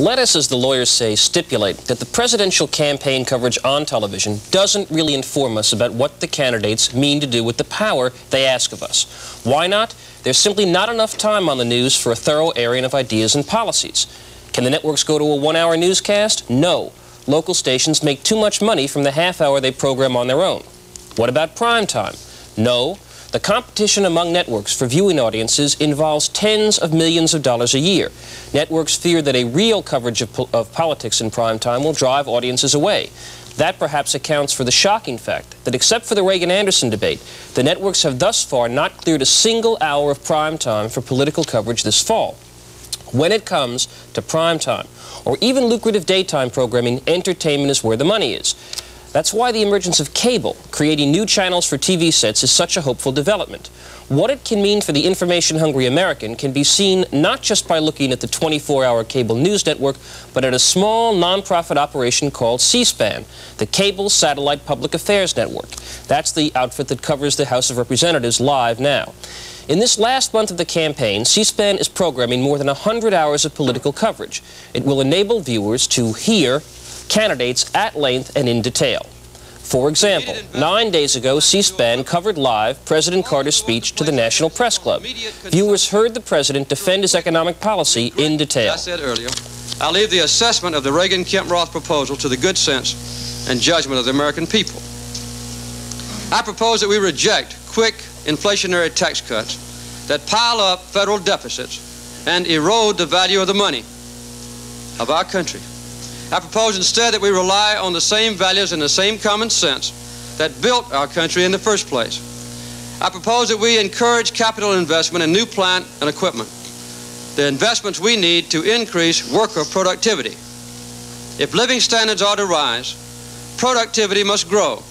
Let us, as the lawyers say, stipulate that the presidential campaign coverage on television doesn't really inform us about what the candidates mean to do with the power they ask of us. Why not? There's simply not enough time on the news for a thorough airing of ideas and policies. Can the networks go to a one-hour newscast? No. Local stations make too much money from the half-hour they program on their own. What about prime time? No. The competition among networks for viewing audiences involves tens of millions of dollars a year. Networks fear that a real coverage of politics in prime time will drive audiences away. That perhaps accounts for the shocking fact that except for the Reagan-Anderson debate, the networks have thus far not cleared a single hour of prime time for political coverage this fall. When it comes to prime time, or even lucrative daytime programming, entertainment is where the money is. That's why the emergence of cable, creating new channels for TV sets, is such a hopeful development. What it can mean for the information-hungry American can be seen not just by looking at the 24-hour cable news network, but at a small non-profit operation called C-SPAN, the Cable Satellite Public Affairs Network. That's the outfit that covers the House of Representatives live now. In this last month of the campaign, C-SPAN is programming more than 100 hours of political coverage. It will enable viewers to hear candidates at length and in detail. For example, 9 days ago, C-SPAN covered live President Carter's speech to the National Press Club. Viewers heard the president defend his economic policy in detail. As I said earlier, I leave the assessment of the Reagan-Kemp-Roth proposal to the good sense and judgment of the American people. I propose that we reject quick inflationary tax cuts that pile up federal deficits and erode the value of the money of our country. I propose instead that we rely on the same values and the same common sense that built our country in the first place. I propose that we encourage capital investment in new plant and equipment, the investments we need to increase worker productivity. If living standards are to rise, productivity must grow.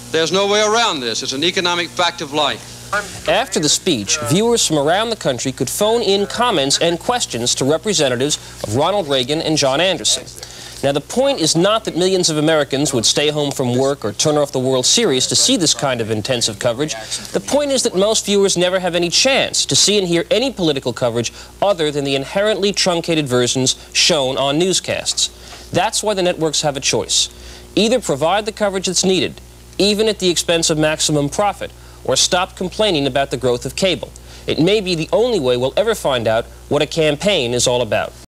There's no way around this. It's an economic fact of life. After the speech, viewers from around the country could phone in comments and questions to representatives of Ronald Reagan and John Anderson. Now, the point is not that millions of Americans would stay home from work or turn off the World Series to see this kind of intensive coverage. The point is that most viewers never have any chance to see and hear any political coverage other than the inherently truncated versions shown on newscasts. That's why the networks have a choice. Either provide the coverage that's needed, even at the expense of maximum profit, or stop complaining about the growth of cable. It may be the only way we'll ever find out what a campaign is all about.